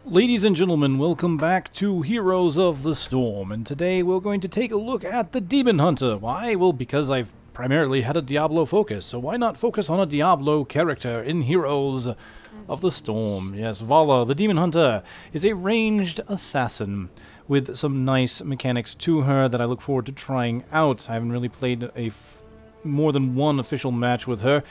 Ladies and gentlemen, welcome back to Heroes of the Storm, and today we're going to take a look at the Demon Hunter. Why? Well, because I've primarily had a Diablo focus, so why not focus on a Diablo character in Heroes of the Storm? Yes, Valla, the Demon Hunter, is a ranged assassin with some nice mechanics to her that I look forward to trying out. I haven't really played more than one official match with her.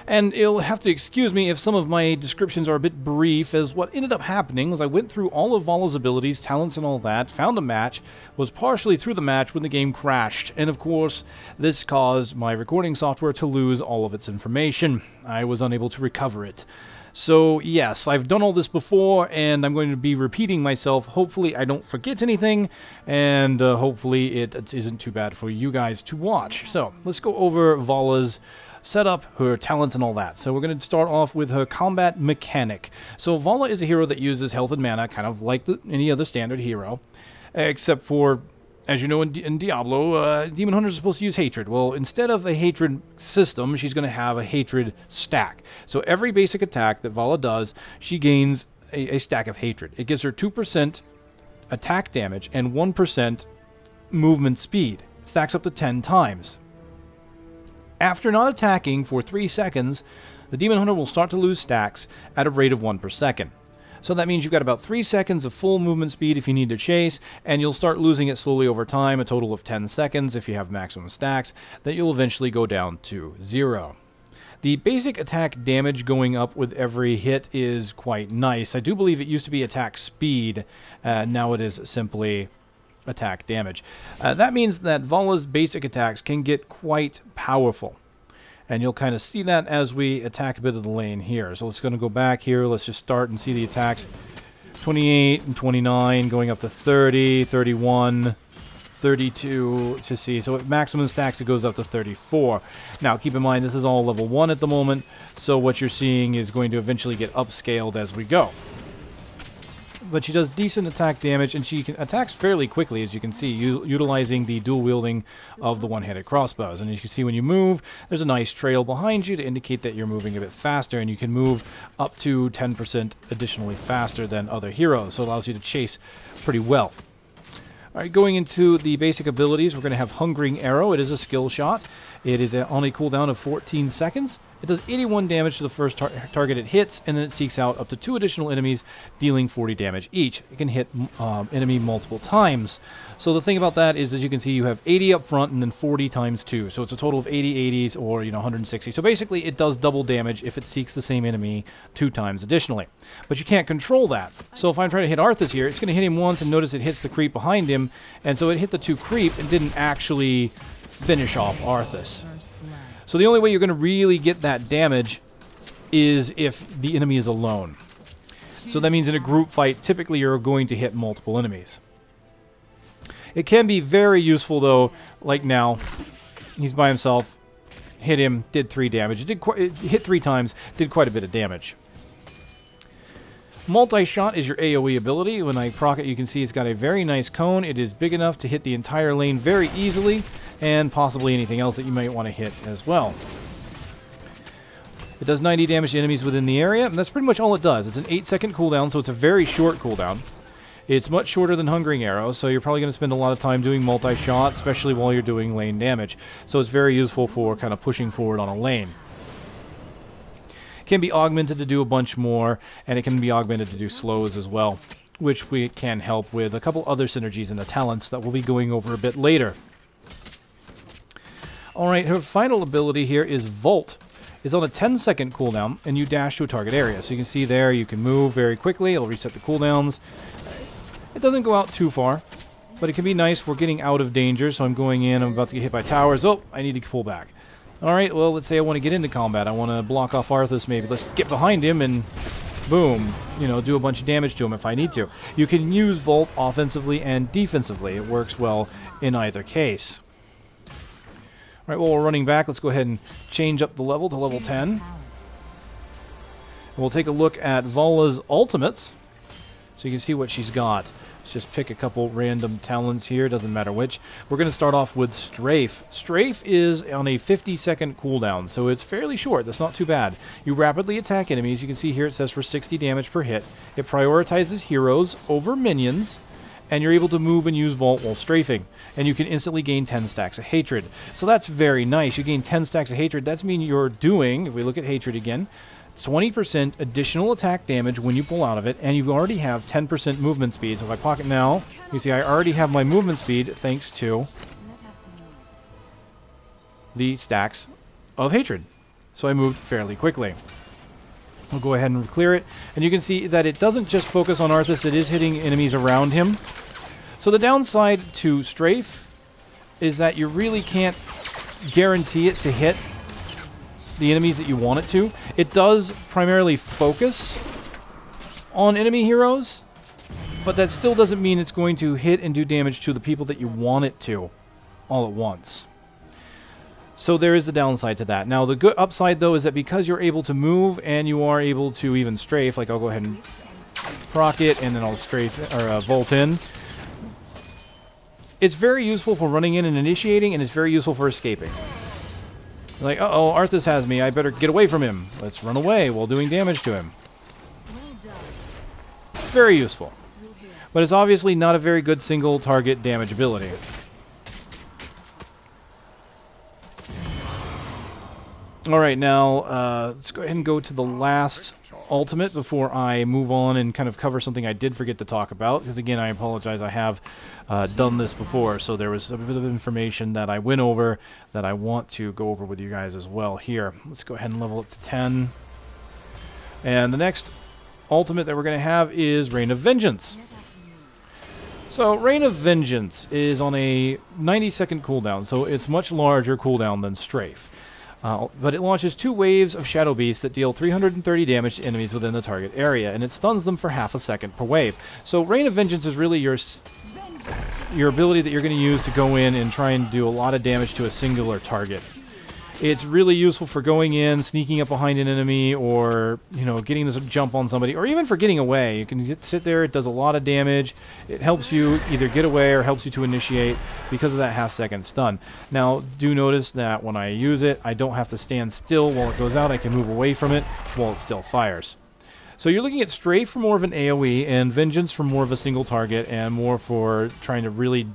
And you'll have to excuse me if some of my descriptions are a bit brief, as what ended up happening was I went through all of Valla's abilities, talents and all that, found a match, was partially through the match when the game crashed, and of course this caused my recording software to lose all of its information. I was unable to recover it. So yes, I've done all this before, and I'm going to be repeating myself. Hopefully I don't forget anything, and hopefully it isn't too bad for you guys to watch. So let's go over Valla's set up, her talents and all that. So we're going to start off with her combat mechanic. So Valla is a hero that uses health and mana kind of like any other standard hero, except for, as you know, in Diablo, Demon Hunters are supposed to use hatred. Well, instead of a hatred system, she's going to have a hatred stack. So every basic attack that Valla does, she gains a stack of hatred. It gives her 2% attack damage and 1% movement speed. It stacks up to 10 times. After not attacking for 3 seconds, the Demon Hunter will start to lose stacks at a rate of 1 per second. So that means you've got about 3 seconds of full movement speed if you need to chase, and you'll start losing it slowly over time, a total of 10 seconds if you have maximum stacks, that you'll eventually go down to 0. The basic attack damage going up with every hit is quite nice. I do believe it used to be attack speed, now it is simply attack damage. That means that Valla's basic attacks can get quite powerful, and you'll kind of see that as we attack a bit of the lane here. So let's going to go back here. Let's just start and see the attacks. 28 and 29 going up to 30, 31, 32 to see. So at maximum stacks it goes up to 34. Now keep in mind this is all level 1 at the moment, so what you're seeing is going to eventually get upscaled as we go. But she does decent attack damage, and she attacks fairly quickly, as you can see, utilizing the dual wielding of the one-handed crossbows. And as you can see, when you move, there's a nice trail behind you to indicate that you're moving a bit faster, and you can move up to 10% additionally faster than other heroes, so it allows you to chase pretty well. Alright, going into the basic abilities, we're going to have Hungering Arrow. It is a skill shot. It is on a cooldown of 14 seconds. It does 81 damage to the first target it hits, and then it seeks out up to 2 additional enemies, dealing 40 damage each. It can hit enemy multiple times. So the thing about that is, as you can see, you have 80 up front and then 40 times 2. So it's a total of 80 80s, or 160. So basically it does double damage if it seeks the same enemy 2 times additionally. But you can't control that. So if I'm trying to hit Arthas here, it's going to hit him once, and notice it hits the creep behind him, and so it hit the 2 creep and didn't actually finish off Arthas. So the only way you're going to really get that damage is if the enemy is alone. So that means in a group fight, typically you're going to hit multiple enemies. It can be very useful though, like now. He's by himself, hit him, did 3 damage. It hit 3 times, did quite a bit of damage. Multi-shot is your AoE ability. When I proc it, you can see it's got a very nice cone. It is big enough to hit the entire lane very easily, and possibly anything else that you might want to hit as well. It does 90 damage to enemies within the area, and that's pretty much all it does. It's an 8-second cooldown, so it's a very short cooldown. It's much shorter than Hungering Arrow, so you're probably going to spend a lot of time doing multi-shot, especially while you're doing lane damage. So it's very useful for kind of pushing forward on a lane. Can be augmented to do a bunch more, and it can be augmented to do slows as well, which we can help with a couple other synergies in the talents that we'll be going over a bit later. Alright, her final ability here is Volt. It's on a 10-second cooldown, and you dash to a target area. So you can see there, you can move very quickly. It'll reset the cooldowns. It doesn't go out too far, but it can be nice for getting out of danger. So I'm going in, I'm about to get hit by towers. Oh, I need to pull back. Alright, well, let's say I want to get into combat. I want to block off Arthas maybe. Let's get behind him and boom, do a bunch of damage to him if I need to. You can use Volt offensively and defensively. It works well in either case. Alright, while we're running back, let's go ahead and change up the level to level 10. And we'll take a look at Valla's ultimates, so you can see what she's got. Let's just pick a couple random talents here, doesn't matter which. We're going to start off with Strafe. Strafe is on a 50-second cooldown, so it's fairly short. That's not too bad. You rapidly attack enemies. You can see here it says for 60 damage per hit. It prioritizes heroes over minions, and you're able to move and use Vault while strafing. And you can instantly gain 10 stacks of Hatred. So that's very nice. You gain 10 stacks of Hatred. That's mean you're doing, if we look at Hatred again, 20% additional attack damage when you pull out of it, and you already have 10% movement speed. So if I pocket now, you see I already have my movement speed thanks to the stacks of Hatred. So I moved fairly quickly. We'll go ahead and clear it, and you can see that it doesn't just focus on Arthas, it is hitting enemies around him. So the downside to Strafe is that you really can't guarantee it to hit the enemies that you want it to. It does primarily focus on enemy heroes, but that still doesn't mean it's going to hit and do damage to the people that you want it to all at once. So there is the downside to that. Now the good upside though is that because you're able to move and you are able to even strafe, like I'll go ahead and proc it and then I'll strafe or vault in. It's very useful for running in and initiating, and it's very useful for escaping. Like, uh-oh, Arthas has me, I better get away from him. Let's run away while doing damage to him. It's very useful. But it's obviously not a very good single target damage ability. Alright, now let's go ahead and go to the last ultimate before I move on and kind of cover something I did forget to talk about. Because again, I apologize, I have done this before, so there was a bit of information that I went over that I want to go over with you guys as well here. Let's go ahead and level it to 10. And the next ultimate that we're going to have is Reign of Vengeance. So Reign of Vengeance is on a 90-second cooldown, so it's much larger cooldown than Strafe. But it launches 2 waves of Shadow Beasts that deal 330 damage to enemies within the target area, and it stuns them for half a second per wave. So Reign of Vengeance is really your ability that you're going to use to go in and try and do a lot of damage to a singular target. It's really useful for going in, sneaking up behind an enemy, or, you know, getting this jump on somebody, or even for getting away. You can sit there, it does a lot of damage. It helps you either get away or helps you to initiate because of that half-second stun. Now, do notice that when I use it, I don't have to stand still while it goes out. I can move away from it while it still fires. So you're looking at Strafe for more of an AoE, and Vengeance for more of a single target, and more for trying to really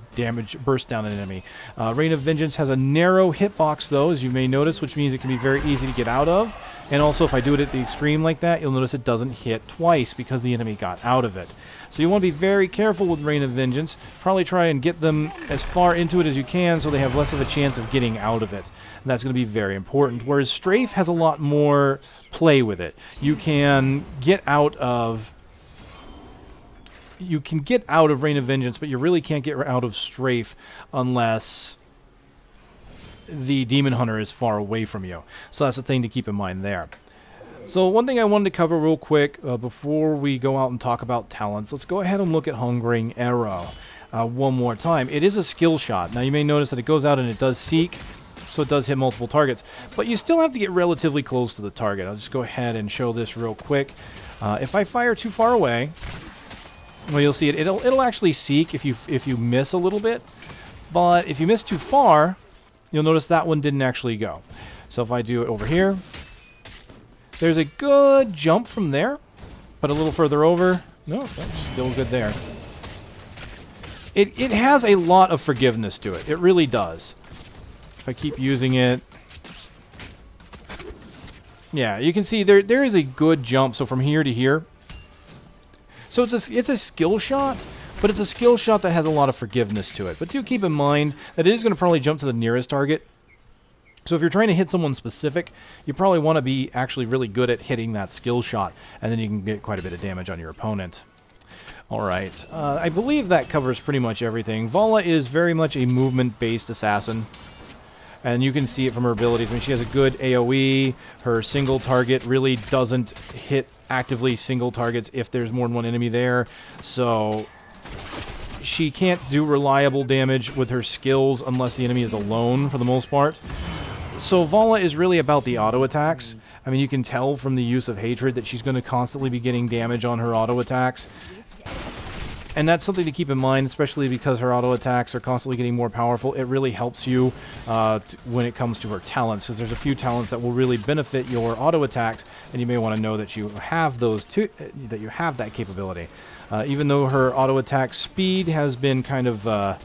burst down an enemy. Reign of Vengeance has a narrow hitbox, though, as you may notice, which means it can be very easy to get out of. And also, if I do it at the extreme like that, you'll notice it doesn't hit twice because the enemy got out of it. So you want to be very careful with Reign of Vengeance. Probably try and get them as far into it as you can so they have less of a chance of getting out of it. And that's going to be very important. Whereas Strafe has a lot more play with it. You can get out of Reign of Vengeance, but you really can't get out of Strafe unless the Demon Hunter is far away from you. So that's the thing to keep in mind there. So one thing I wanted to cover real quick before we go out and talk about talents, let's go ahead and look at Hungering Arrow one more time. It is a skill shot. Now you may notice that it goes out and it does seek, so it does hit multiple targets. But you still have to get relatively close to the target. I'll just go ahead and show this real quick. If I fire too far away, well, you'll see it. It'll actually seek if you miss a little bit. But if you miss too far, you'll notice that one didn't actually go. So if I do it over here, there's a good jump from there, but a little further over. No, that's still good there. It has a lot of forgiveness to it. It really does. If I keep using it, yeah, you can see there is a good jump. So from here to here. So it's a skill shot, but it's a skill shot that has a lot of forgiveness to it. But do keep in mind that it is going to probably jump to the nearest target. So if you're trying to hit someone specific, you probably want to be actually really good at hitting that skill shot, and then you can get quite a bit of damage on your opponent. Alright, I believe that covers pretty much everything. Valla is very much a movement-based assassin, and you can see it from her abilities. I mean, she has a good AoE, her single target really doesn't hit actively single targets if there's more than one enemy there, so she can't do reliable damage with her skills unless the enemy is alone for the most part. So Valla is really about the auto attacks. I mean, you can tell from the use of Hatred that she's going to constantly be getting damage on her auto attacks. And that's something to keep in mind, especially because her auto attacks are constantly getting more powerful. It really helps you when it comes to her talents, because there's a few talents that will really benefit your auto attacks, and you may want to know that you have those too, that you have that capability. Even though her auto attack speed has been kind of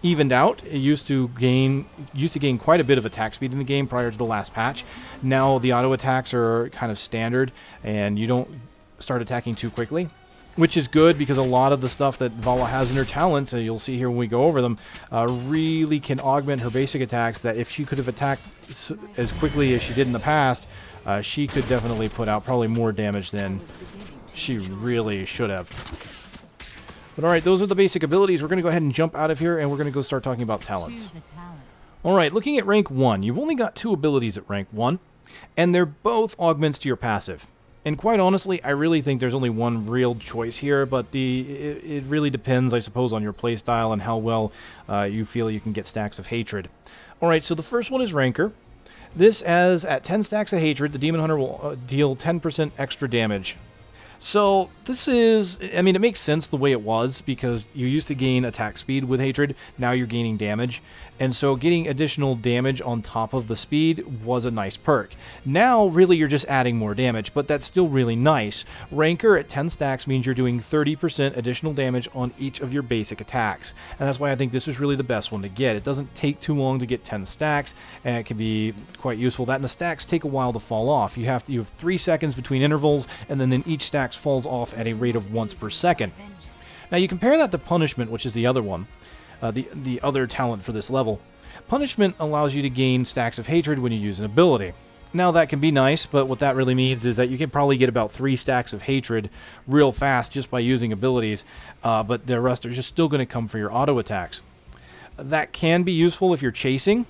evened out, it used to gain quite a bit of attack speed in the game prior to the last patch. Now the auto attacks are kind of standard, and you don't start attacking too quickly, which is good because a lot of the stuff that Valla has in her talents, and you'll see here when we go over them, really can augment her basic attacks, that if she could have attacked as quickly as she did in the past, she could definitely put out probably more damage than she really should have. But alright, those are the basic abilities. We're going to go ahead and jump out of here, and we're going to go start talking about talents. Alright, looking at rank 1, you've only got 2 abilities at rank 1, and they're both augments to your passive. And quite honestly, I really think there's only one real choice here, but it really depends, I suppose, on your playstyle and how well you feel you can get stacks of hatred. Alright, so the first one is Rancor. This, as at 10 stacks of hatred, the Demon Hunter will deal 10% extra damage. So this is, I mean, it makes sense the way it was, because you used to gain attack speed with hatred, now you're gaining damage, and so getting additional damage on top of the speed was a nice perk. Now really you're just adding more damage, but that's still really nice. Rancor at 10 stacks means you're doing 30% additional damage on each of your basic attacks, and that's why I think this is really the best one to get. It doesn't take too long to get 10 stacks, and it can be quite useful. That and the stacks take a while to fall off. You have 3 seconds between intervals, and then each stack falls off at a rate of once per second. Now you compare that to Punishment, which is the other one, the other talent for this level. Punishment allows you to gain stacks of hatred when you use an ability. Now that can be nice, but what that really means is that you can probably get about 3 stacks of hatred real fast just by using abilities, but the rest are just still going to come for your auto attacks. That can be useful if you're chasing,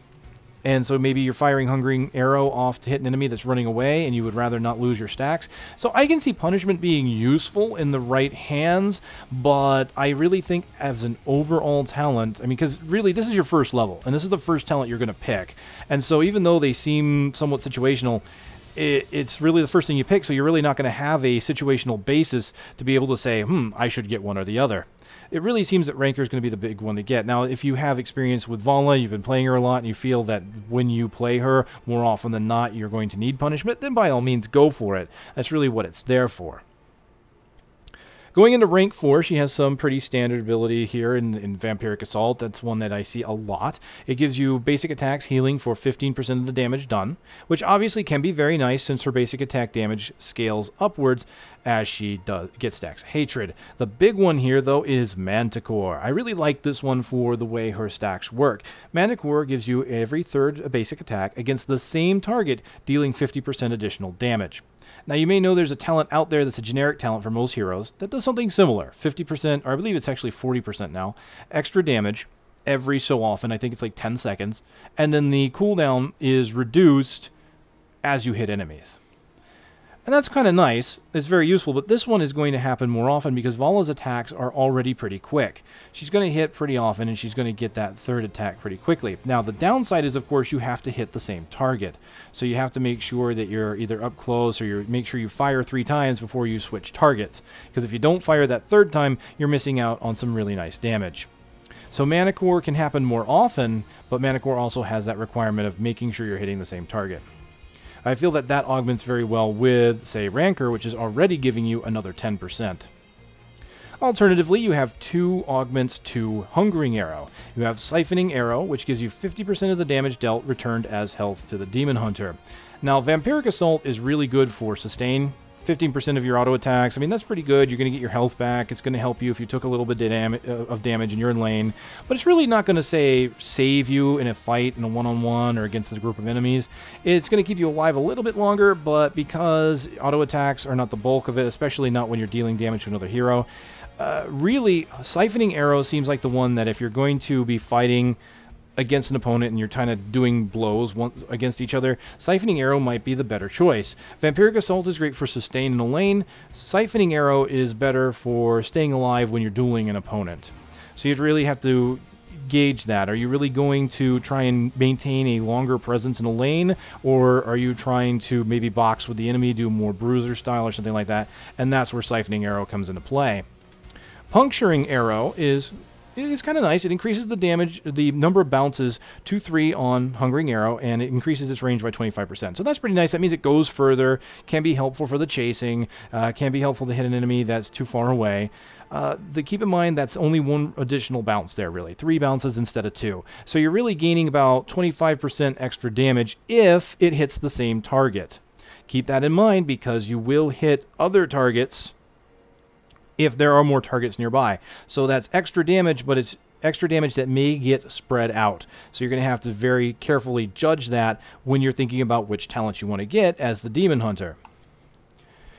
and so maybe you're firing Hungering Arrow off to hit an enemy that's running away and you would rather not lose your stacks. So I can see Punishment being useful in the right hands, but I really think as an overall talent, I mean, because really this is your first level, and this is the first talent you're going to pick. And so even though they seem somewhat situational, it's really the first thing you pick, so you're really not going to have a situational basis to be able to say, I should get one or the other. It really seems that Rancor is going to be the big one to get. Now, if you have experience with Valla, you've been playing her a lot, and you feel that when you play her, more often than not, you're going to need Punishment, then by all means go for it. That's really what it's there for. Going into rank 4, she has some pretty standard ability here in Vampiric Assault. That's one that I see a lot. It gives you basic attacks healing for 15% of the damage done, which obviously can be very nice since her basic attack damage scales upwards as she gets stacks of hatred. The big one here, though, is Manticore. I really like this one for the way her stacks work. Manticore gives you every third basic attack against the same target, dealing 50% additional damage. Now, you may know there's a talent out there that's a generic talent for most heroes that does something similar. 50%, or I believe it's actually 40% now, extra damage every so often. I think it's like 10 seconds. And then the cooldown is reduced as you hit enemies. And that's kind of nice. It's very useful, but this one is going to happen more often because Valla's attacks are already pretty quick. She's going to hit pretty often, and she's going to get that third attack pretty quickly. Now, the downside is, of course, you have to hit the same target. So you have to make sure that you're either up close or make sure you fire 3 times before you switch targets. Because if you don't fire that third time, you're missing out on some really nice damage. So Manticore can happen more often, but Manticore also has that requirement of making sure you're hitting the same target. I feel that that augments very well with, say, Rancor, which is already giving you another 10%. Alternatively, you have 2 augments to Hungering Arrow. You have Siphoning Arrow, which gives you 50% of the damage dealt returned as health to the Demon Hunter. Now, Vampiric Assault is really good for sustain. 15% of your auto attacks. I mean, that's pretty good. You're going to get your health back. It's going to help you if you took a little bit of damage and you're in lane. But it's really not going to save you in a fight in a one-on-one or against a group of enemies. It's going to keep you alive a little bit longer, but because auto attacks are not the bulk of it, especially not when you're dealing damage to another hero, really, Siphoning Arrow seems like the one that if you're going to be fighting against an opponent and you're kind of doing blows against each other, Siphoning Arrow might be the better choice. Vampiric Assault is great for sustain in a lane. Siphoning Arrow is better for staying alive when you're dueling an opponent. So you'd really have to gauge that. Are you really going to try and maintain a longer presence in a lane, or are you trying to maybe box with the enemy, do more bruiser style or something like that? And that's where Siphoning Arrow comes into play. Puncturing Arrow is kind of nice. It increases the damage, the number of bounces to 3 on Hungering Arrow, and it increases its range by 25%. So that's pretty nice. That means it goes further, can be helpful for the chasing, can be helpful to hit an enemy that's too far away. Keep in mind that's only 1 additional bounce there, really. 3 bounces instead of 2. So you're really gaining about 25% extra damage if it hits the same target. Keep that in mind because you will hit other targets if there are more targets nearby. So that's extra damage, but it's extra damage that may get spread out. So you're going to have to very carefully judge that when you're thinking about which talent you want to get as the Demon Hunter.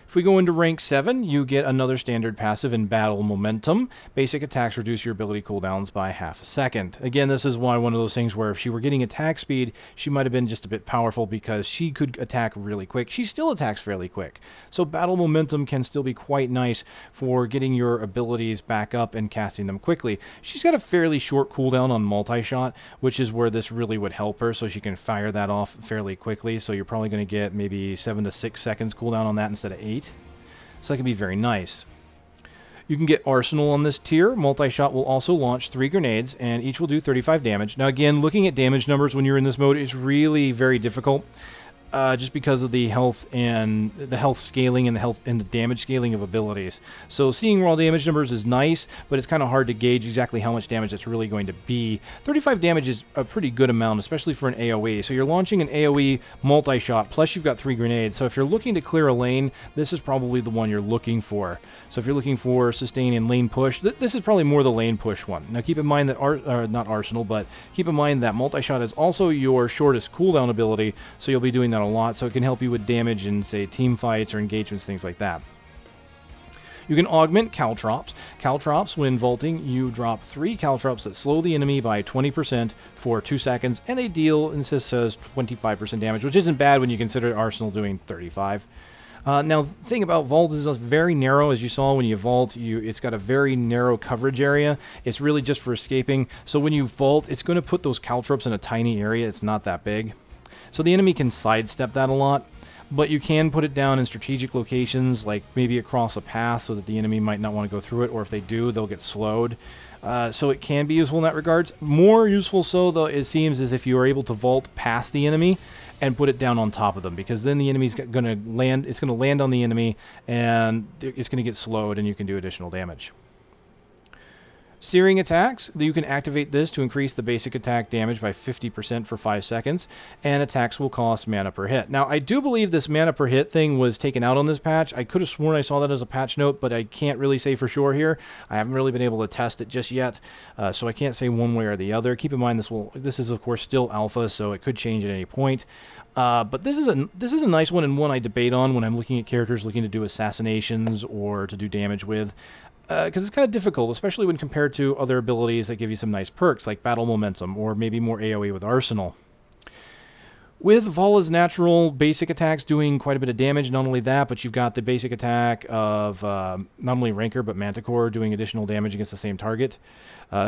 If we go into rank 7, you get another standard passive in Battle Momentum. Basic attacks reduce your ability cooldowns by half a second. Again, this is one of those things where if she were getting attack speed, she might have been just a bit powerful because she could attack really quick. She still attacks fairly quick. So Battle Momentum can still be quite nice for getting your abilities back up and casting them quickly. She's got a fairly short cooldown on multi-shot, which is where this really would help her, so she can fire that off fairly quickly. So you're probably going to get maybe 7 to 6 seconds cooldown on that instead of 8. So that can be very nice. You can get Arsenal on this tier. Multi-shot will also launch 3 grenades, and each will do 35 damage. Now again, looking at damage numbers when you're in this mode is really very difficult. Just because of the health scaling and the damage scaling of abilities. So seeing raw damage numbers is nice, but it's kind of hard to gauge exactly how much damage it's really going to be. 35 damage is a pretty good amount, especially for an AoE. So you're launching an AoE multi-shot, plus you've got 3 grenades. So if you're looking to clear a lane, this is probably the one you're looking for. So if you're looking for sustain and lane push, this is probably more the lane push one. Now keep in mind that, not Arsenal, but keep in mind that multi-shot is also your shortest cooldown ability, so you'll be doing that a lot, so it can help you with damage in, say, team fights or engagements, things like that. You can augment Caltrops. Caltrops, when vaulting, you drop 3 Caltrops that slow the enemy by 20% for 2 seconds, and they deal, and this says 25% damage, which isn't bad when you consider Arsenal doing 35. Now, the thing about Vault is it's very narrow. As you saw when you Vault, it's got a very narrow coverage area. It's really just for escaping. So when you Vault, it's going to put those Caltrops in a tiny area. It's not that big. So the enemy can sidestep that a lot, but you can put it down in strategic locations, like maybe across a path so that the enemy might not want to go through it, or if they do, they'll get slowed. So it can be useful in that regard. More useful so, though, it seems, is if you are able to vault past the enemy and put it down on top of them, because then the enemy's going to land. It's going to land on the enemy, and it's going to get slowed, and you can do additional damage. Searing attacks, you can activate this to increase the basic attack damage by 50% for 5 seconds, and attacks will cost mana per hit. Now, I do believe this mana per hit thing was taken out on this patch. I could have sworn I saw that as a patch note, but I can't really say for sure here. I haven't really been able to test it just yet, so I can't say one way or the other. Keep in mind this is of course still alpha, so it could change at any point. But this is a nice one, and one I debate on when I'm looking at characters looking to do assassinations or to do damage with. Because it's kind of difficult, especially when compared to other abilities that give you some nice perks, like Battle Momentum, or maybe more AoE with Arsenal. With Valla's natural basic attacks doing quite a bit of damage, not only that, but you've got the basic attack of not only Rancor, but Manticore doing additional damage against the same target.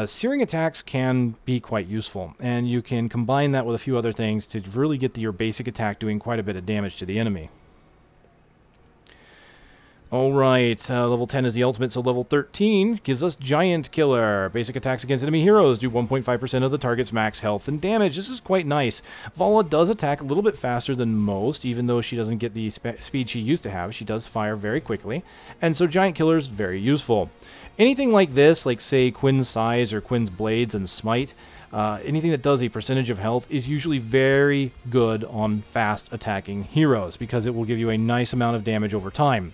Searing attacks can be quite useful, and you can combine that with a few other things to really get your basic attack doing quite a bit of damage to the enemy. Alright, level 10 is the ultimate, so level 13 gives us Giant Killer. Basic attacks against enemy heroes do 1.5% of the target's max health and damage. This is quite nice. Valla does attack a little bit faster than most, even though she doesn't get the speed she used to have. She does fire very quickly, and so Giant Killer is very useful. Anything like this, like say Quinn's Size or Quinn's Blades and Smite, anything that does a percentage of health is usually very good on fast attacking heroes, because it will give you a nice amount of damage over time.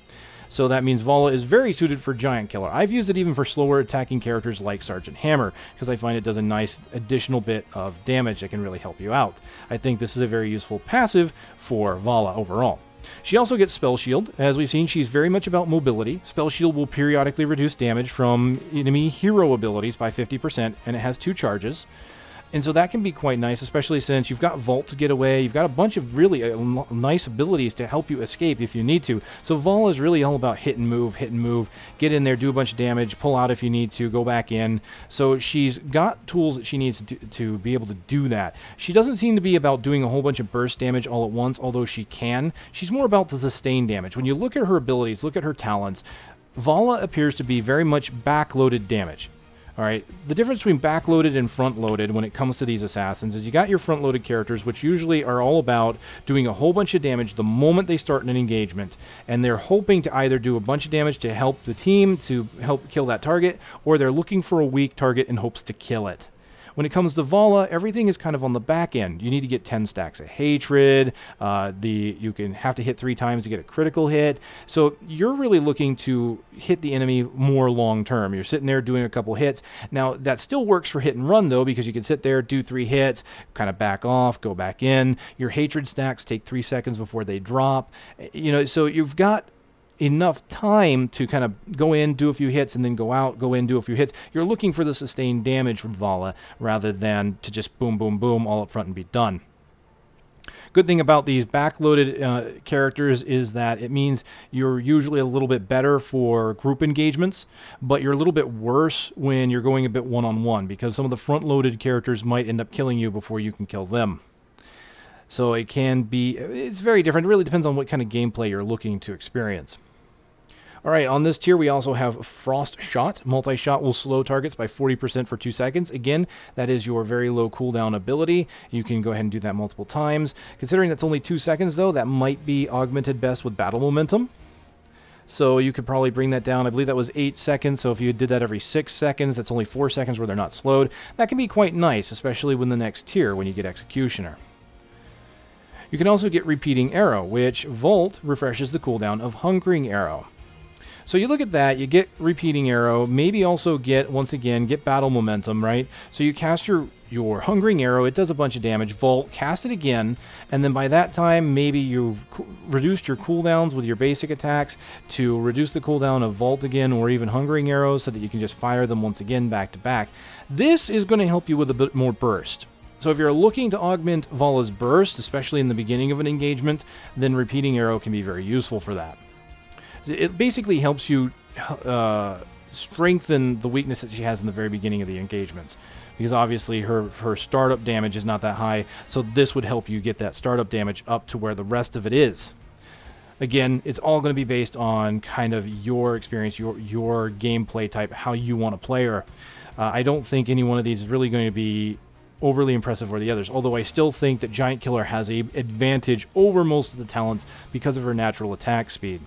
So that means Valla is very suited for Giant Killer. I've used it even for slower attacking characters like Sergeant Hammer, because I find it does a nice additional bit of damage that can really help you out. I think this is a very useful passive for Valla overall. She also gets Spell Shield. As we've seen, she's very much about mobility. Spell Shield will periodically reduce damage from enemy hero abilities by 50%, and it has 2 charges. And so that can be quite nice, especially since you've got Vault to get away. You've got a bunch of really nice abilities to help you escape if you need to. So Valla is really all about hit and move, get in there, do a bunch of damage, pull out if you need to, go back in. So she's got tools that she needs to be able to do that. She doesn't seem to be about doing a whole bunch of burst damage all at once, although she can. She's more about the sustain damage. When you look at her abilities, look at her talents, Valla appears to be very much backloaded damage. All right, the difference between backloaded and front-loaded when it comes to these assassins is you got your front-loaded characters, which usually are all about doing a whole bunch of damage the moment they start an engagement, and they're hoping to either do a bunch of damage to help the team to help kill that target, or they're looking for a weak target in hopes to kill it. When it comes to Valla, everything is kind of on the back end. You need to get 10 stacks of hatred. You can have to hit 3 times to get a critical hit. So you're really looking to hit the enemy more long term. You're sitting there doing a couple hits. Now that still works for hit and run though, because you can sit there, do 3 hits, kind of back off, go back in. Your hatred stacks take 3 seconds before they drop. So you've got enough time to kind of go in, do a few hits, and then go out, go in, do a few hits. You're looking for the sustained damage from Valla rather than to just boom, boom, boom all up front and be done. Good thing about these backloaded characters is that it means you're usually a little bit better for group engagements, but you're a little bit worse when you're going a bit one-on-one, because some of the front-loaded characters might end up killing you before you can kill them. So it's very different. It really depends on what kind of gameplay you're looking to experience. All right, on this tier, we also have Frost Shot. Multi-shot will slow targets by 40% for 2 seconds. Again, that is your very low cooldown ability. You can go ahead and do that multiple times. Considering that's only 2 seconds, though, that might be augmented best with battle momentum. So you could probably bring that down. I believe that was 8 seconds, so if you did that every 6 seconds, that's only 4 seconds where they're not slowed. That can be quite nice, especially when the next tier, when you get Executioner. You can also get Repeating Arrow, which Volt refreshes the cooldown of Hungering Arrow. So you look at that, you get Repeating Arrow, maybe also get Battle Momentum, right? So you cast your Hungering Arrow, it does a bunch of damage, Volt, cast it again, and then by that time, maybe you've reduced your cooldowns with your basic attacks to reduce the cooldown of Volt again, or even Hungering Arrows, so that you can just fire them once again back to back. This is going to help you with a bit more burst. So if you're looking to augment Valla's burst, especially in the beginning of an engagement, then Repeating Arrow can be very useful for that. It basically helps you strengthen the weakness that she has in the very beginning of the engagements, because obviously her startup damage is not that high, so this would help you get that startup damage up to where the rest of it is. Again, it's all going to be based on kind of your experience, your gameplay type, how you want to play her. I don't think any one of these is really going to be overly impressive for the others, although I still think that Giant Killer has an advantage over most of the talents because of her natural attack speed.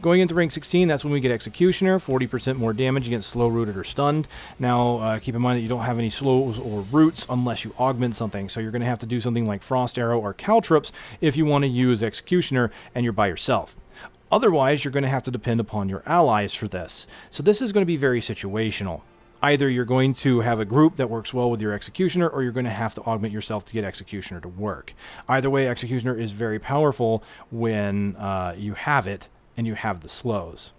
Going into rank 16, that's when we get Executioner, 40% more damage against slow, rooted, or stunned. Now, keep in mind that you don't have any slows or roots unless you augment something, so you're going to have to do something like Frost Arrow or Caltrops if you want to use Executioner and you're by yourself. Otherwise, you're going to have to depend upon your allies for this. So this is going to be very situational. Either you're going to have a group that works well with your Executioner, or you're going to have to augment yourself to get Executioner to work. Either way, Executioner is very powerful when you have it, and you have the slows.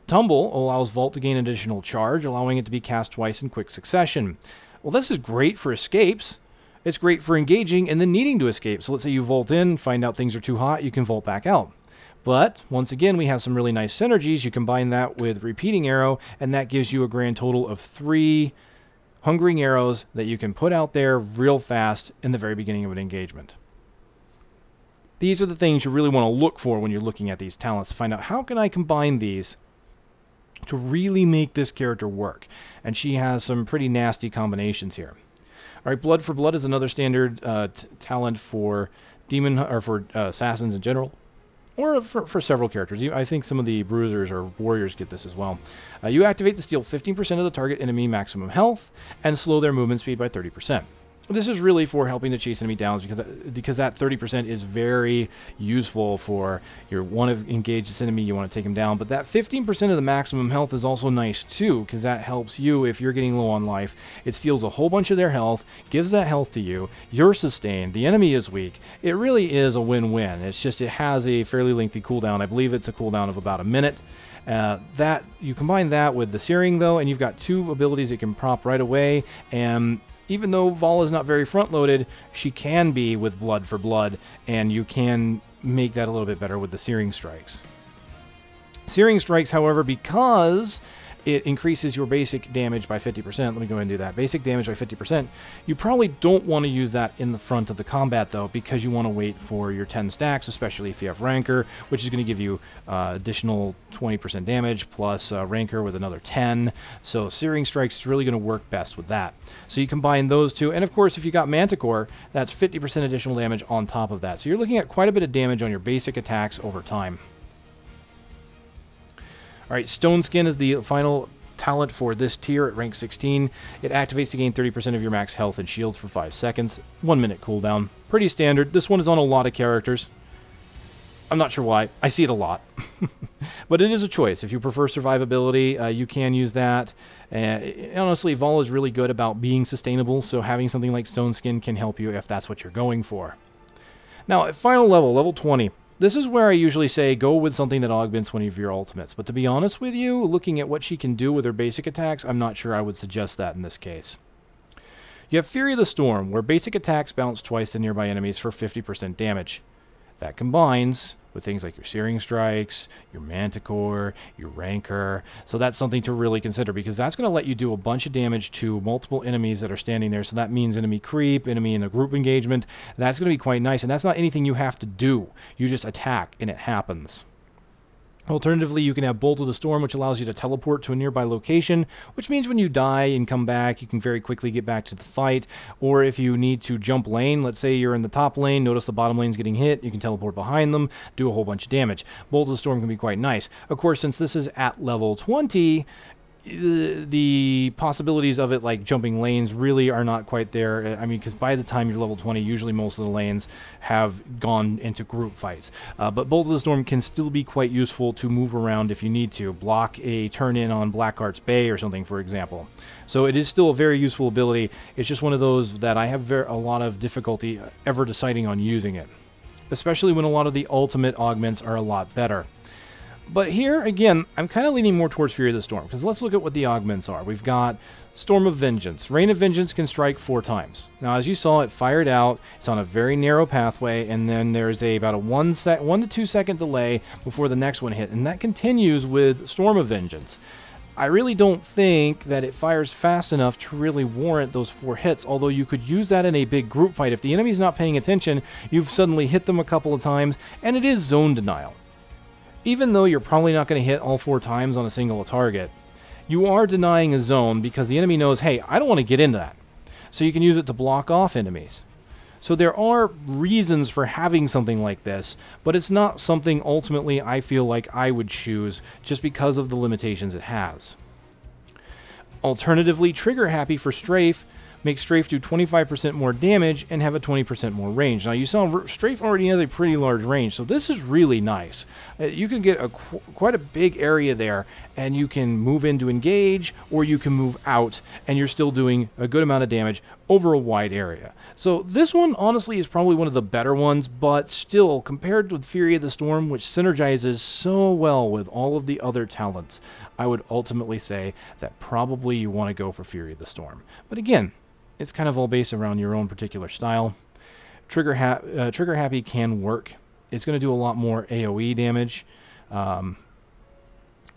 Tumble allows Vault to gain additional charge, allowing it to be cast twice in quick succession. Well, this is great for escapes. It's great for engaging and then needing to escape. So let's say you Vault in, find out things are too hot, you can Vault back out. But once again, we have some really nice synergies. You combine that with Repeating Arrow, and that gives you a grand total of 3 Hungering Arrows that you can put out there real fast in the very beginning of an engagement. These are the things you really want to look for when you're looking at these talents, to find out how can I combine these to really make this character work. And she has some pretty nasty combinations here. All right, Blood for Blood is another standard talent for assassins in general, or for several characters. I think some of the bruisers or warriors get this as well. You activate to steal 15% of the target enemy maximum health and slow their movement speed by 30%. This is really for helping to chase enemy downs, because that 30% is very useful for you want to engage this enemy, you want to take him down. But that 15% of the maximum health is also nice too, because that helps you if you're getting low on life. It steals a whole bunch of their health, gives that health to you, you're sustained, the enemy is weak. It really is a win-win. It's just it has a fairly lengthy cooldown. I believe it's a cooldown of about a minute. That you combine that with the Searing though, and you've got 2 abilities that can prop right away. And even though Valla is not very front-loaded, she can be with Blood for Blood, and you can make that a little bit better with the Searing Strikes. Searing Strikes, however, because it increases your basic damage by 50%. Let me go ahead and do that. Basic damage by 50%. You probably don't want to use that in the front of the combat, though, because you want to wait for your 10 stacks, especially if you have Rancor, which is going to give you additional 20% damage, plus Rancor with another 10. So Searing Strikes is really going to work best with that. So you combine those two, and of course, if you got Manticore, that's 50% additional damage on top of that. So you're looking at quite a bit of damage on your basic attacks over time. Alright, Stone Skin is the final talent for this tier at rank 16. It activates to gain 30% of your max health and shields for 5 seconds. 1 minute cooldown. Pretty standard. This one is on a lot of characters. I'm not sure why. I see it a lot. But it is a choice. If you prefer survivability, you can use that. Honestly, Valla is really good about being sustainable, so having something like Stone Skin can help you if that's what you're going for. Now, at final level, level 20. This is where I usually say go with something that augments one of your ultimates. But to be honest with you, looking at what she can do with her basic attacks, I'm not sure I would suggest that in this case. You have Fury of the Storm, where basic attacks bounce twice to nearby enemies for 50% damage. That combines with things like your Searing Strikes, your Manticore, your Rancor. So that's something to really consider, because that's going to let you do a bunch of damage to multiple enemies that are standing there. So that means enemy creep, enemy in a group engagement. That's going to be quite nice, and that's not anything you have to do. You just attack, and it happens. Alternatively, you can have Bolt of the Storm, which allows you to teleport to a nearby location, which means when you die and come back, you can very quickly get back to the fight. Or if you need to jump lane, let's say you're in the top lane, notice the bottom lane's getting hit, you can teleport behind them, do a whole bunch of damage. Bolt of the Storm can be quite nice. Of course, since this is at level 20, the possibilities of it, like jumping lanes, really are not quite there. I mean, because by the time you're level 20, usually most of the lanes have gone into group fights. But Bolt of the Storm can still be quite useful to move around if you need to. Block a turn-in on Blackheart's Bay or something, for example. So it is still a very useful ability. It's just one of those that I have a lot of difficulty ever deciding on using it, especially when a lot of the ultimate augments are a lot better. But here, again, I'm kind of leaning more towards Fury of the Storm, because let's look at what the augments are. We've got Storm of Vengeance. Rain of Vengeance can strike 4 times. Now, as you saw, it fired out. It's on a very narrow pathway, and then there's about a 1 to 2 second delay before the next one hit, and that continues with Storm of Vengeance. I really don't think that it fires fast enough to really warrant those 4 hits, although you could use that in a big group fight. If the enemy's not paying attention, you've suddenly hit them a couple of times, and it is zone denial. Even though you're probably not going to hit all 4 times on a single target, you are denying a zone because the enemy knows, hey, I don't want to get into that. So you can use it to block off enemies. So there are reasons for having something like this, but it's not something ultimately I feel like I would choose just because of the limitations it has. Alternatively, Trigger Happy for Strafe makes Strafe do 25% more damage and have a 20% more range. Now, you saw Strafe already has a pretty large range, so this is really nice. You can get quite a big area there, and you can move in to engage, or you can move out, and you're still doing a good amount of damage over a wide area. So this one, honestly, is probably one of the better ones, but still, compared with Fury of the Storm, which synergizes so well with all of the other talents, I would ultimately say that probably you want to go for Fury of the Storm. But again, it's kind of all based around your own particular style. Trigger Happy can work. It's going to do a lot more AoE damage. And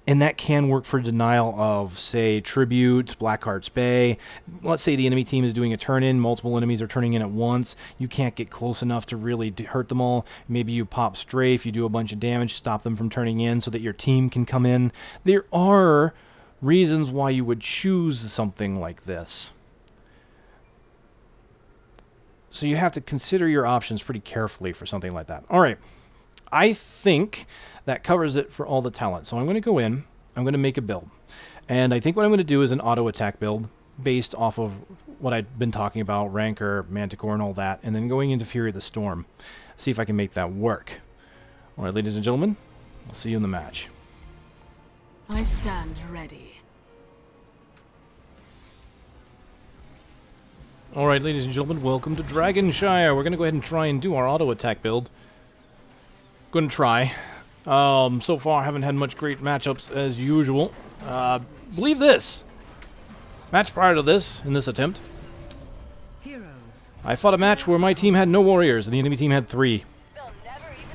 that can work for denial of, say, Tribute, Blackheart's Bay. Let's say the enemy team is doing a turn-in. Multiple enemies are turning in at once. You can't get close enough to really hurt them all. Maybe you pop Strafe, you do a bunch of damage, stop them from turning in so that your team can come in. There are reasons why you would choose something like this. So you have to consider your options pretty carefully for something like that. All right. I think that covers it for all the talents. So I'm going to go in. I'm going to make a build. And I think what I'm going to do is an auto attack build based off of what I've been talking about, Rancor, Manticore, and all that. And then going into Fury of the Storm. See if I can make that work. All right, ladies and gentlemen. I'll see you in the match. I stand ready. Alright, ladies and gentlemen, welcome to Shire. We're going to go ahead and try and do our auto attack build. Going to try. So far, I haven't had much great matchups as usual. Believe this. Match prior to this, in this attempt, I fought a match where my team had no warriors and the enemy team had 3.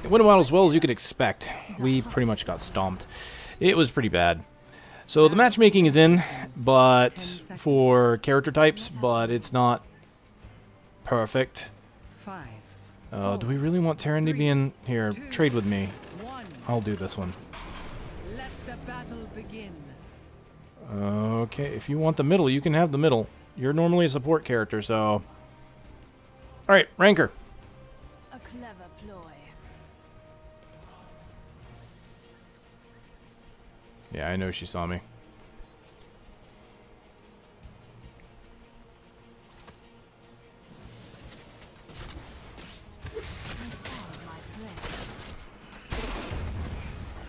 It went about as well as you could expect. We pretty much got stomped. It was pretty bad. So the matchmaking is in, but for character types, but it's not perfect. 5. Do we really want Terran to be in here? Trade with me. 1. I'll do this one. Let the battle begin. Okay, if you want the middle, you can have the middle. You're normally a support character, so... Alright, Ranker. A clever ploy. Yeah, I know she saw me.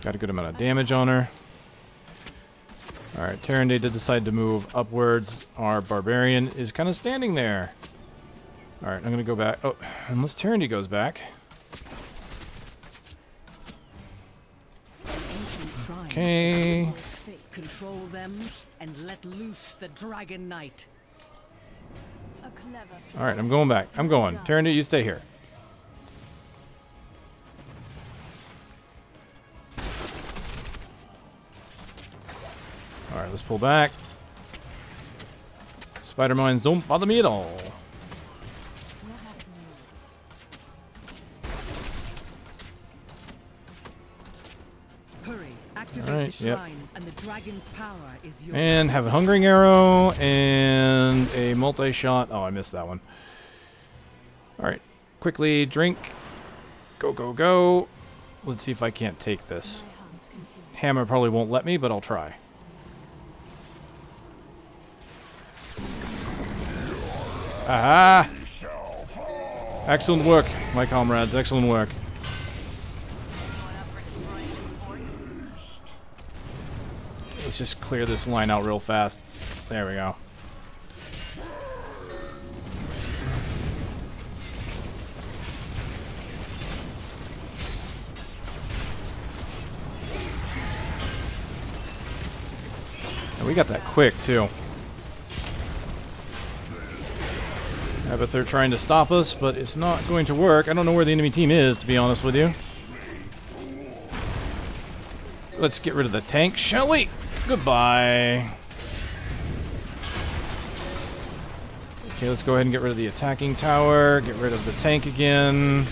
Got a good amount of damage on her. Alright, Terrande did decide to move upwards. Our Barbarian is kind of standing there. Alright, I'm going to go back. Oh, unless Terrande goes back. Okay. Control them and let loose the Dragon Knight. A clever ploy. Alright, I'm going back. I'm going. Terrande, you stay here. Alright, let's pull back. Spider mines don't bother me at all. Let us move. Hurry, activate Alright, the yep. shrines, and the dragon's power is yours. And have a Hungering Arrow and a multi-shot. Oh, I missed that one. Alright, quickly drink. Go, go, go. Let's see if I can't take this. My hunt continues. Hammer probably won't let me, but I'll try. Aha! Excellent work, my comrades. Excellent work. Let's just clear this line out real fast. There we go. And we got that quick, too. Yeah, but they're trying to stop us, but it's not going to work. I don't know where the enemy team is, to be honest with you. Let's get rid of the tank, shall we? Goodbye. Okay, let's go ahead and get rid of the attacking tower. Get rid of the tank again.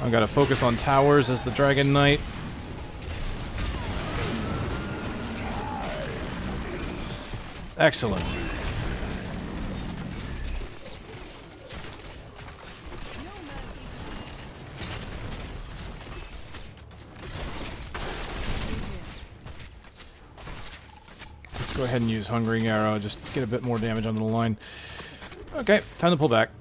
I've got to focus on towers as the Dragon Knight. Excellent. Just go ahead and use Hungering Arrow, just get a bit more damage onto the line. Okay, time to pull back.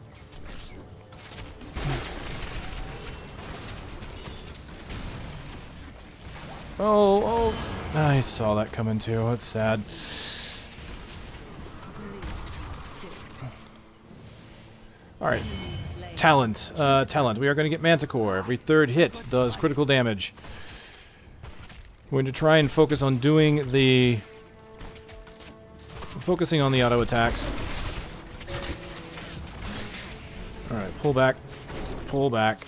Oh, I saw that coming too. That's sad. Alright. Talent. Talent. We are going to get Manticore. Every third hit does critical damage. We're going to try and focus on doing the... Focusing on the auto attacks. Alright, pull back. Pull back.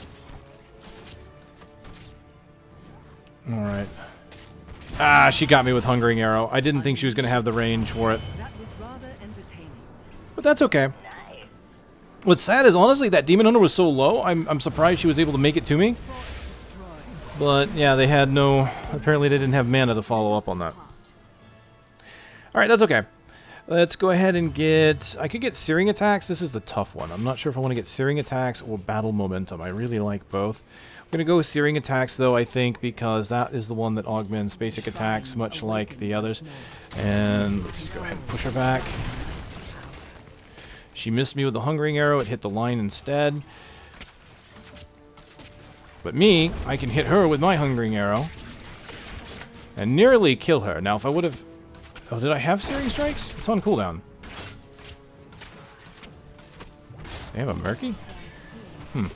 Alright. Ah, she got me with Hungering Arrow. I didn't think she was going to have the range for it. That was rather entertaining. But that's okay. What's sad is, honestly, that Demon Hunter was so low, I'm surprised she was able to make it to me. But, yeah, they had no... Apparently they didn't have mana to follow up on that. Alright, that's okay. Let's go ahead and get... I could get Searing Attacks. This is the tough one. I'm not sure if I want to get Searing Attacks or Battle Momentum. I really like both. I'm going to go with Searing Attacks, though, I think, because that is the one that augments basic attacks, much like the others. And let's just go ahead and push her back. She missed me with the Hungering Arrow. It hit the line instead. But me, I can hit her with my Hungering Arrow. And nearly kill her. Now, if I would have... Oh, did I have Searing Strikes? It's on cooldown. They have a Murky? Hmm.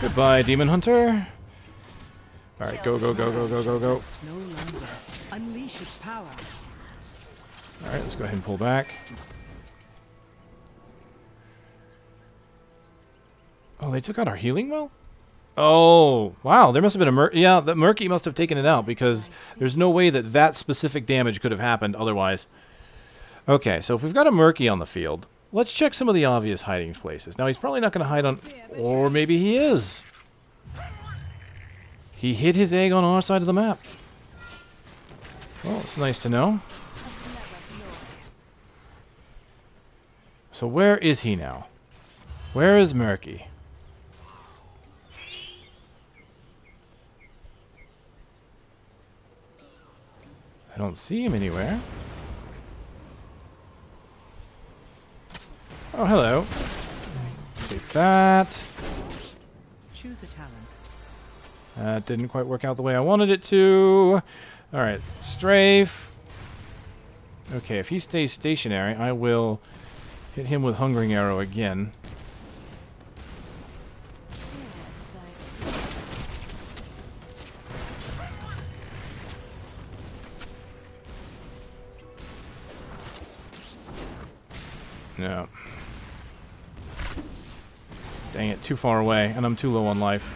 Goodbye, Demon Hunter. Alright, go, go, go, go, go, go, go. No longer. Unleash its power. Alright, let's go ahead and pull back. Oh, they took out our healing well? Oh, wow. There must have been a yeah, the Murky must have taken it out because there's no way that that specific damage could have happened otherwise. Okay, so if we've got a Murky on the field, let's check some of the obvious hiding places. Now, he's probably not going to hide on... Or maybe he is. He hid his egg on our side of the map. Well, it's nice to know. So where is he now? Where is Murky? I don't see him anywhere. Oh, hello. Take that. Choose a talent. That didn't quite work out the way I wanted it to. Alright, strafe. Okay, if he stays stationary, I will hit him with Hungering Arrow again. No. Dang it, too far away, and I'm too low on life.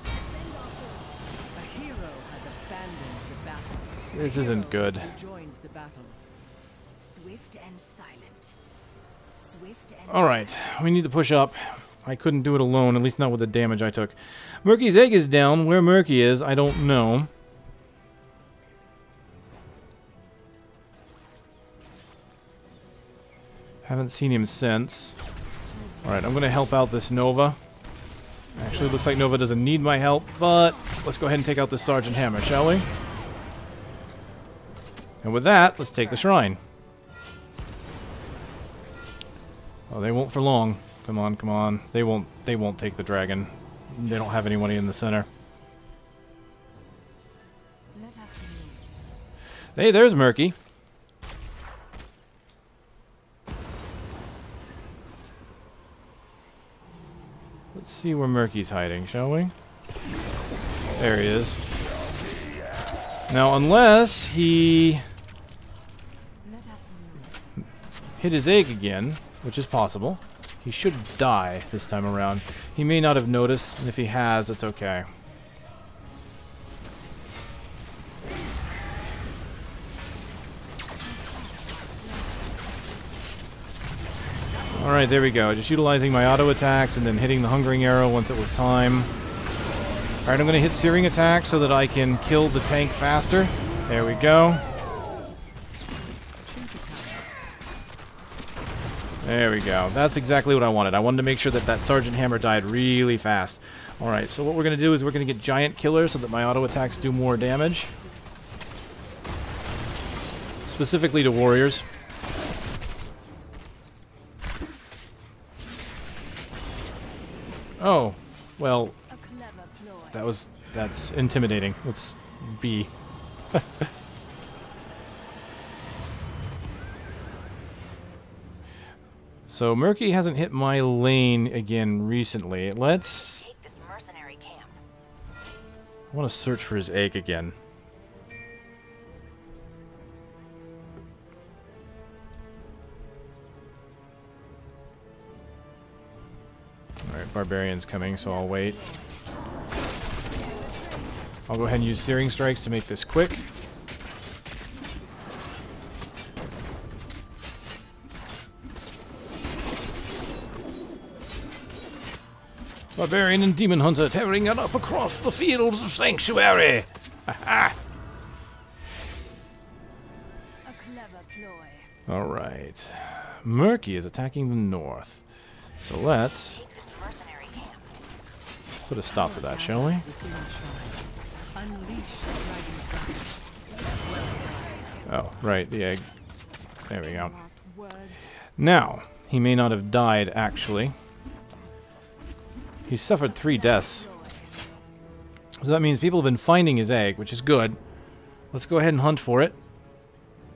A hero has abandoned the battle. This isn't good. Joined the battle. Swift and silent. Swift and Alright, we need to push up. I couldn't do it alone, at least not with the damage I took. Murky's egg is down. Where Murky is, I don't know. Haven't seen him since. Alright, I'm going to help out this Nova. Actually, looks like Nova doesn't need my help, but let's go ahead and take out this Sergeant Hammer, shall we? And with that, let's take the shrine. Oh, they won't for long. Come on, come on. They won't take the dragon. They don't have any money in the center. let us move. Hey, there's Murky. Let's see where Murky's hiding, shall we? There he is. Now, unless he Let us move. hit his egg again, which is possible, he should die this time around. He may not have noticed, and if he has, it's okay. Alright, there we go. Just utilizing my auto attacks and then hitting the Hungering Arrow once it was time. Alright, I'm going to hit Searing Attack so that I can kill the tank faster. There we go. There we go. That's exactly what I wanted. I wanted to make sure that that Sergeant Hammer died really fast. Alright, so what we're going to do is we're going to get Giant Killer so that my auto attacks do more damage. Specifically to warriors. Oh, well, A clever ploy. that's intimidating. Let's B. So Murky hasn't hit my lane again recently. Let's... Take this mercenary camp. I want to search for his egg again. Alright, Barbarian's coming, so I'll wait. I'll go ahead and use Searing Strikes to make this quick. Barbarian and Demon Hunter tearing it up across the fields of Sanctuary! Ha A clever ploy. Alright. Murky is attacking the north. So let's Take this mercenary camp. put a stop to that, shall we? Unleash the dragon's wrath. Oh, right, the egg. There we go. Last words. Now, he may not have died, actually. He's suffered 3 deaths. So that means people have been finding his egg, which is good. Let's go ahead and hunt for it.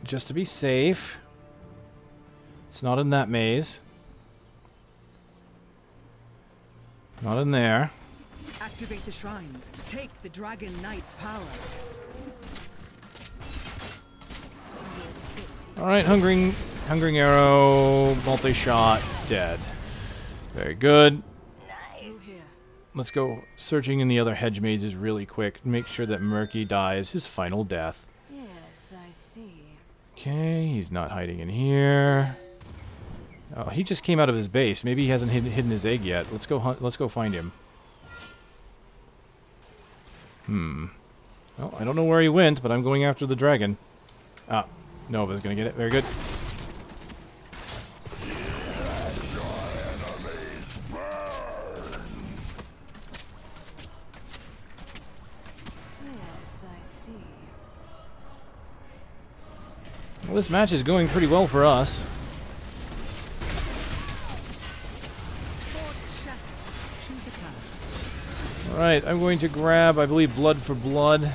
Just to be safe. It's not in that maze. Not in there. Activate the shrines. Take the Dragon Knight's power. Alright, Hungering Arrow, multi-shot, dead. Very good. Through Nice. here. Let's go searching in the other hedge mazes really quick. Make sure that Murky dies his final death. Yes, I see. Okay, he's not hiding in here. Oh, he just came out of his base. Maybe he hasn't hidden his egg yet. Let's go hunt. Let's go find him. Well, I don't know where he went, but I'm going after the dragon. Ah, Nova's gonna get it. Very good. Yes, I see. Well, this match is going pretty well for us. Fort Shire. Choose a card. Alright, I'm going to grab, I believe, Blood for Blood.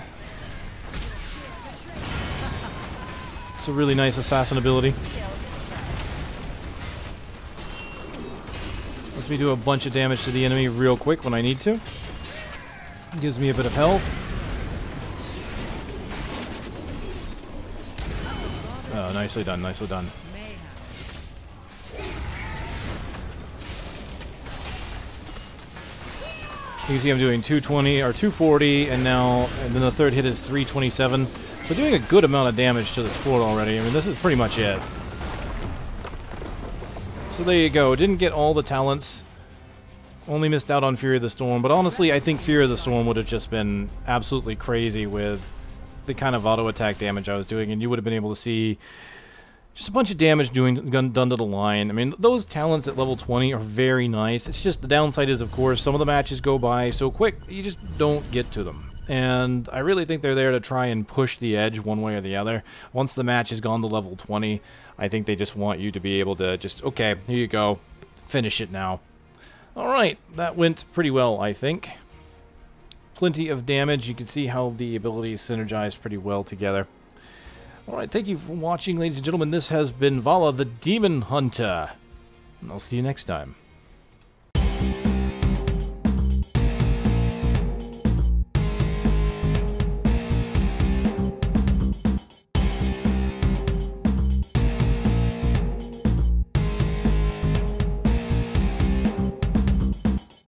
It's a really nice assassin ability. Lets me do a bunch of damage to the enemy real quick when I need to. Gives me a bit of health. Oh, nicely done, nicely done. Mayhem. You can see I'm doing 220 or 240, and then the third hit is 327. So doing a good amount of damage to this fort already. I mean, this is pretty much it. So there you go. Didn't get all the talents. Only missed out on Fury of the Storm. But honestly, I think Fury of the Storm would have just been absolutely crazy with the kind of auto attack damage I was doing, and you would have been able to see just a bunch of damage done to the line. I mean, those talents at level 20 are very nice. It's just the downside is, of course, some of the matches go by so quick you just don't get to them. And I really think they're there to try and push the edge one way or the other. Once the match has gone to level 20, I think they just want you to be able to just, okay, here you go, finish it now. Alright, that went pretty well, I think. Plenty of damage. You can see how the abilities synergize pretty well together. Alright, thank you for watching, ladies and gentlemen. This has been Valla the Demon Hunter. And I'll see you next time.